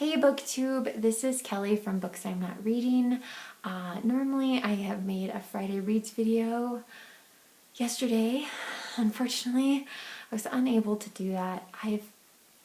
Hey Booktube, this is Kelly from Books I'm Not Reading. Normally I have made a Friday Reads video yesterday. Unfortunately, I was unable to do that. And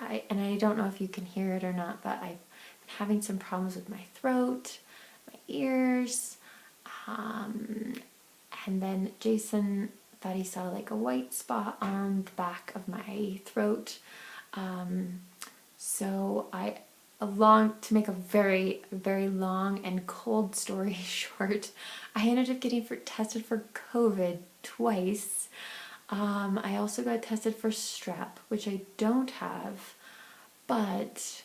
I don't know if you can hear it or not, but I've been having some problems with my throat, my ears, and then Jason thought he saw like a white spot on the back of my throat. To make a very, very long and cold story short, I ended up getting tested for COVID twice. I also got tested for strep, which I don't have, but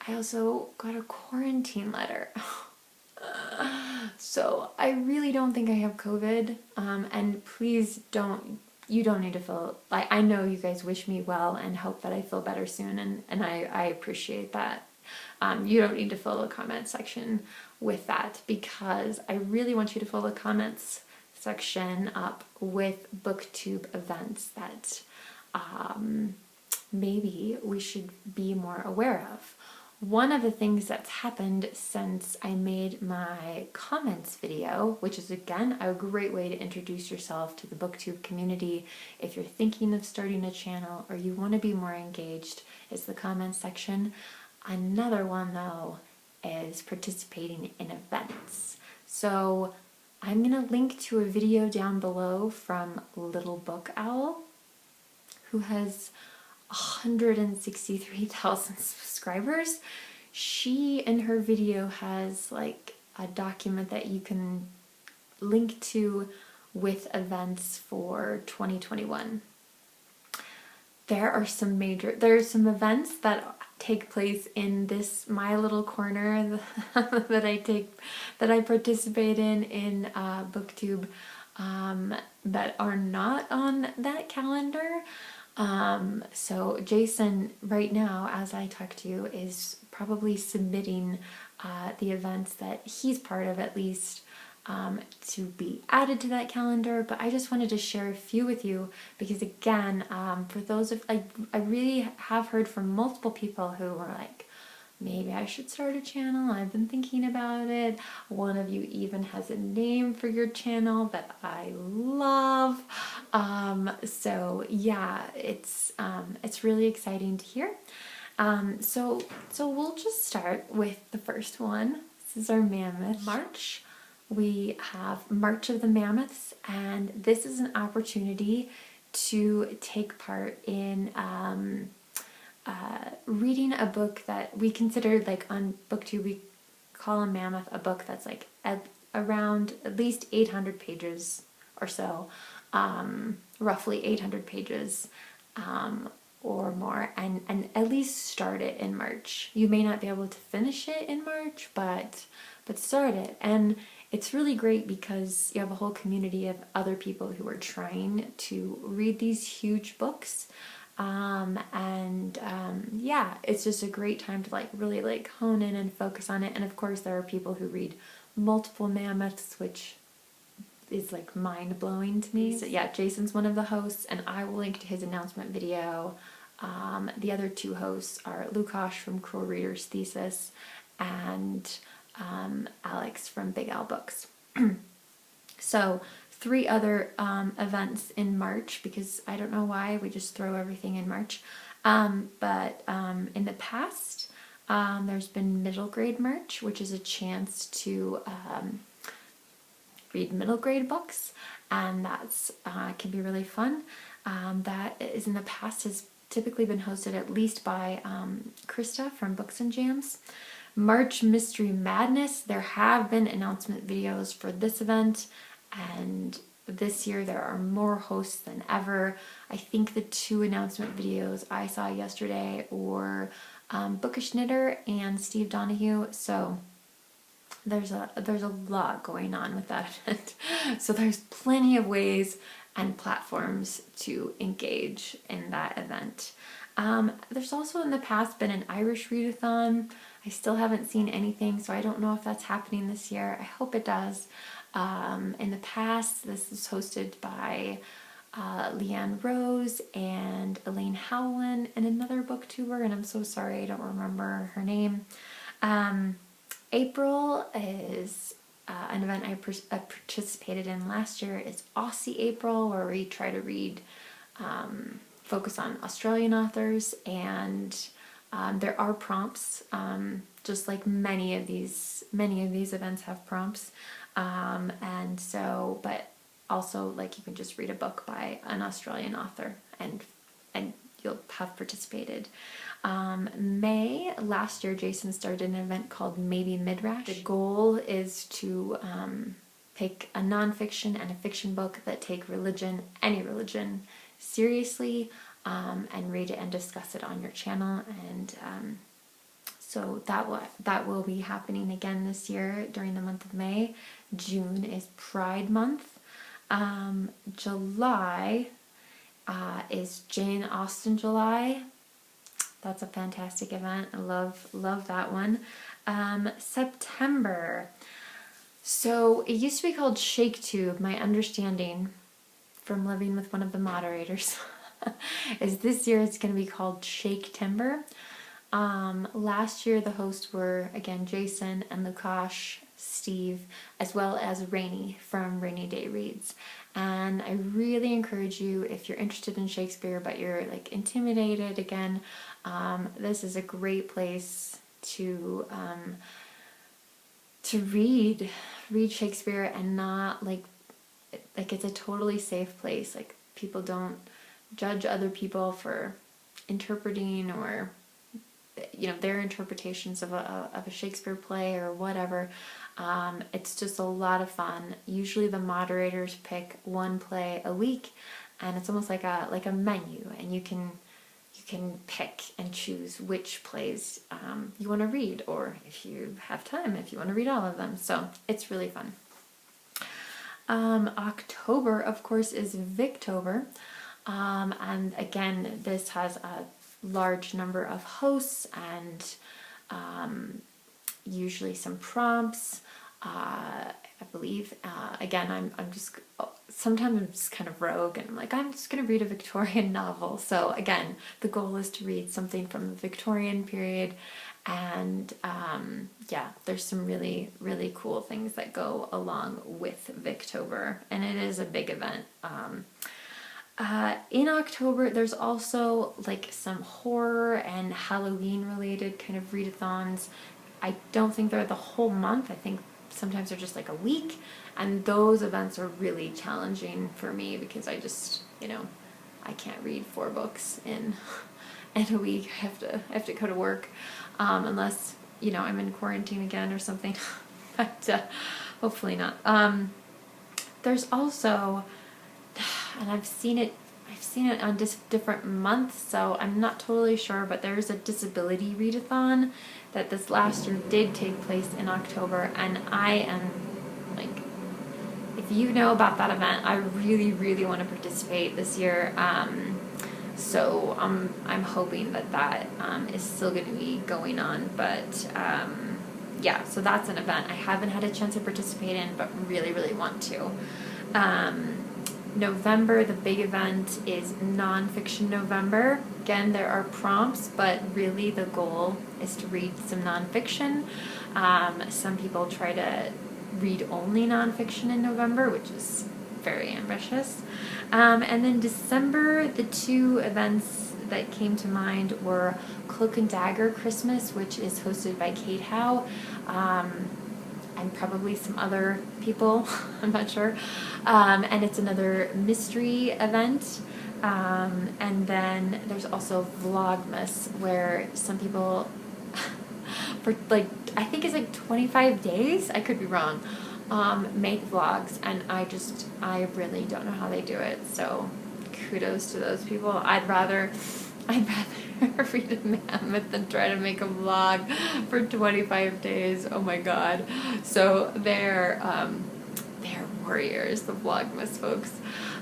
I also got a quarantine letter. So I really don't think I have COVID, and please you don't need to feel, like, I know you guys wish me well and hope that I feel better soon, and I appreciate that. You don't need to fill the comment section with that, because I really want you to fill the comments section up with Booktube events that maybe we should be more aware of. One of the things that's happened since I made my comments video, which is again a great way to introduce yourself to the Booktube community if you're thinking of starting a channel or you want to be more engaged, is the comments section. Another one though is participating in events. So I'm going to link to a video down below from Little Book Owl, who has 163,000 subscribers. She in her video has like a document that you can link to with events for 2021. There's some events that take place in this my little corner that I participate in Booktube that are not on that calendar. So Jason right now, as I talk to you, is probably submitting the events that he's part of, at least, to be added to that calendar. But I just wanted to share a few with you because, again, for those of I really have heard from multiple people who were like, maybe I should start a channel. I've been thinking about it. One of you even has a name for your channel that I love. So yeah, it's really exciting to hear. So we'll just start with the first one. This is our Mammoth March. We have March of the Mammoths, and this is an opportunity to take part in reading a book that we consider, like on Booktube, we call a mammoth a book that's like around at least 800 pages or so, roughly 800 pages or more, and at least start it in March. You may not be able to finish it in March, but start it. And it's really great because you have a whole community of other people who are trying to read these huge books. Yeah, it's just a great time to like really like hone in and focus on it. And of course there are people who read multiple mammoths, which is like mind-blowing to me. So yeah, Jason's one of the hosts, and I will link to his announcement video. The other two hosts are Lukash from Cruel Reader's Thesis and Alex from Big Al Books. So 3 other events in March, because I don't know why we just throw everything in March. But in the past, there's been Middle Grade March, which is a chance to read middle grade books, and that's can be really fun. That is in the past has typically been hosted at least by Krista from Books and Jams. March Mystery Madness, there have been announcement videos for this event, and this year there are more hosts than ever. I think the 2 announcement videos I saw yesterday were Bookish Knitter and Steve Donahue, so there's a lot going on with that event. So there's plenty of ways and platforms to engage in that event. There's also in the past been an Irish Readathon. I still haven't seen anything, so I don't know if that's happening this year. I hope it does. In the past, this is hosted by Leanne Rose and Elaine Howland and another booktuber, and I'm so sorry I don't remember her name. April is an event I participated in last year. It's Aussie April, where we try to read, focus on Australian authors, and there are prompts, just like many of these events have prompts, and so, but also, like, you can just read a book by an Australian author and you'll have participated. May, last year, Jason started an event called Maybe Midrash. The goal is to pick a nonfiction and a fiction book that take religion, any religion, seriously, and read it and discuss it on your channel. And so that will be happening again this year during the month of May. June is Pride Month. July is Jane Austen July. That's a fantastic event. I love that one. September. So it used to be called ShakeTube. My understanding from living with one of the moderators is this year it's going to be called Shaketember. Last year the hosts were, again, Jason and Lukash, Steve, as well as Rainy from Rainy Day Reads. And I really encourage you, if you're interested in Shakespeare but you're like intimidated, again, this is a great place to read Shakespeare and not like it's a totally safe place. Like, people don't judge other people for interpreting or, you know, their interpretations of a Shakespeare play or whatever. It's just a lot of fun. Usually the moderators pick one play a week, and it's almost like a menu, and you can pick and choose which plays you want to read, or if you have time, if you want to read all of them. So it's really fun. October, of course, is Victober, and again, this has a large number of hosts and usually some prompts. I believe, again, I'm just, sometimes I'm just kind of rogue and I'm like, I'm just going to read a Victorian novel. So again, the goal is to read something from the Victorian period, and yeah, there's some really, really cool things that go along with Victober, and it is a big event. In October, there's also like some horror and Halloween related kind of readathons. I don't think they're the whole month. I think sometimes they're just like a week, and those events are really challenging for me because I just, you know, I can't read 4 books in a week. I have to go to work, unless, you know, I'm in quarantine again or something, but hopefully not. There's also, and I've seen it on different months, so I'm not totally sure, but there's a disability readathon that this last year did take place in October, and I am like, if you know about that event, I really, really want to participate this year. So I'm hoping that is still going to be going on, but yeah, so that's an event I haven't had a chance to participate in, but really, really want to. November, the big event is Nonfiction November. Again, there are prompts, but really the goal is to read some nonfiction. Some people try to read only nonfiction in November, which is very ambitious. And then December, the 2 events that came to mind were Cloak and Dagger Christmas, which is hosted by Kate Howe, and probably some other people, I'm not sure. And it's another mystery event. And then there's also Vlogmas, where some people, for like, I think it's like 25 days, I could be wrong, make vlogs, and I really don't know how they do it, so kudos to those people. I'd rather read a Mammoth than try to make a vlog for 25 days. Oh my god. So they're warriors, the Vlogmas folks.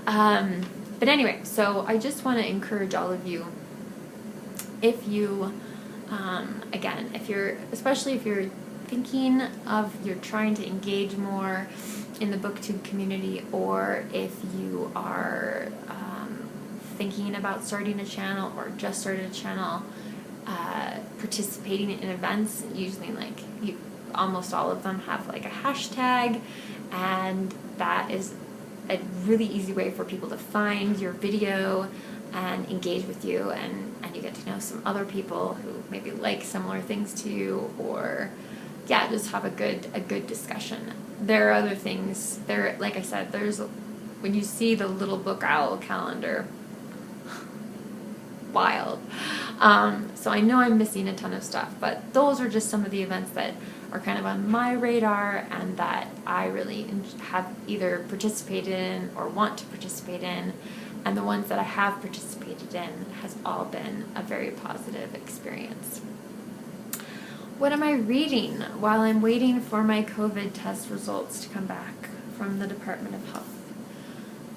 But anyway, so I just want to encourage all of you, if you, again, especially if you're thinking of, you're trying to engage more in the Booktube community, or if you are thinking about starting a channel or just started a channel, participating in events, usually like almost all of them have like a hashtag, and that is a really easy way for people to find your video and engage with you, and you get to know some other people who maybe like similar things to you, or yeah, just have a good discussion. There are other things there, like I said, there's, when you see the Little Book Owl calendar, wild. So I know I'm missing a ton of stuff, but those are just some of the events that are kind of on my radar and that I really have either participated in or want to participate in, and the ones that I have participated in has all been a very positive experience. What am I reading while I'm waiting for my COVID test results to come back from the Department of Health?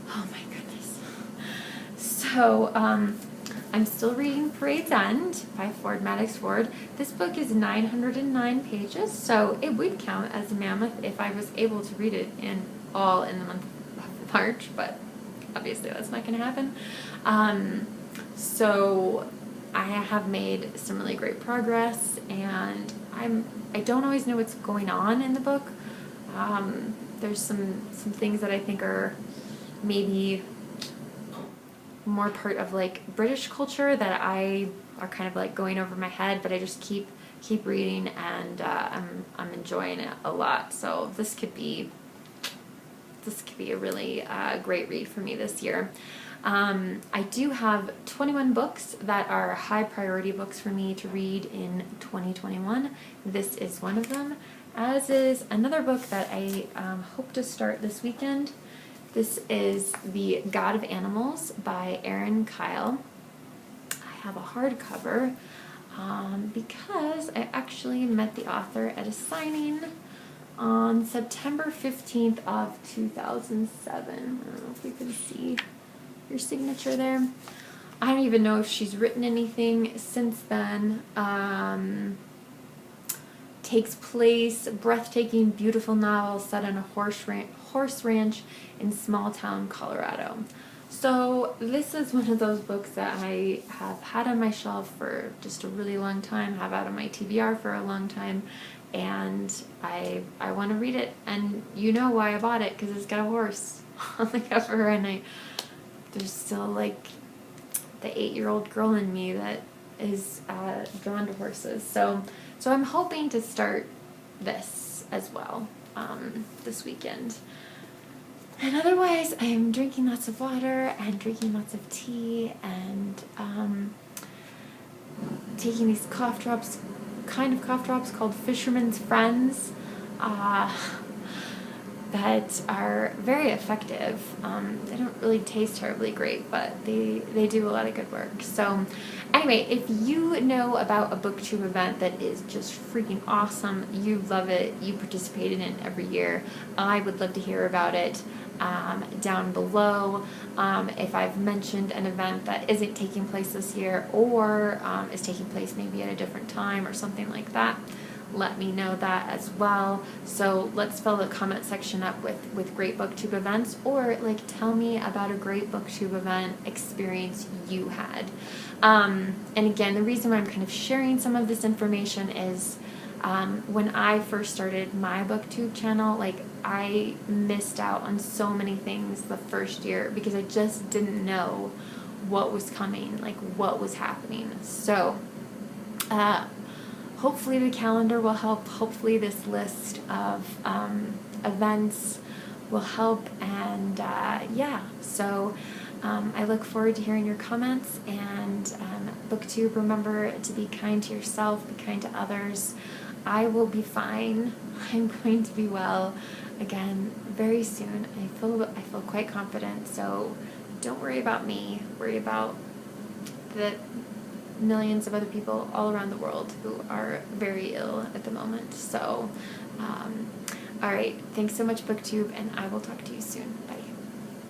Oh my goodness. So, I'm still reading Parade's End by Ford Maddox Ford. This book is 909 pages, so it would count as a mammoth if I was able to read it in the month of March, but obviously that's not going to happen. So I have made some really great progress, and I don't always know what's going on in the book. There's some things that I think are maybe more part of like British culture that are kind of like going over my head, but I just keep reading, and I'm enjoying it a lot. So this could be a really great read for me this year. I do have 21 books that are high priority books for me to read in 2021. This is one of them, as is another book that I hope to start this weekend. This is The God of Animals by Erin Kyle. I have a hardcover because I actually met the author at a signing on September 15th of 2007. I don't know if you can see your signature there. I don't even know if she's written anything since then. Takes place, breathtaking, beautiful novel set on a horse ranch in small town Colorado. So this is one of those books that I have had on my shelf for just a really long time, have out on my TBR for a long time, and I want to read it. And you know why I bought it, because it's got a horse on the cover, and there's still like the 8-year-old girl in me that is drawn to horses. So I'm hoping to start this as well this weekend. And otherwise, I'm drinking lots of water and drinking lots of tea, and taking these cough drops called Fisherman's Friends that are very effective. They don't really taste terribly great, but they do a lot of good work. So anyway, if you know about a Booktube event that is just freaking awesome, you love it, you participate in it every year, I would love to hear about it down below. If I've mentioned an event that isn't taking place this year, or is taking place maybe at a different time or something like that, let me know that as well. So let's fill the comment section up with great Booktube events, or like tell me about a great Booktube event experience you had. And again, the reason why I'm kind of sharing some of this information is when I first started my Booktube channel, like I missed out on so many things the first year because I just didn't know what was coming, like what was happening. So hopefully the calendar will help. Hopefully this list of events will help. And yeah, so I look forward to hearing your comments. And Booktube, remember to be kind to yourself, be kind to others. I will be fine. I'm going to be well again very soon. I feel quite confident. So don't worry about me. Worry about the millions of other people all around the world who are very ill at the moment. So, all right. Thanks so much, Booktube, and I will talk to you soon.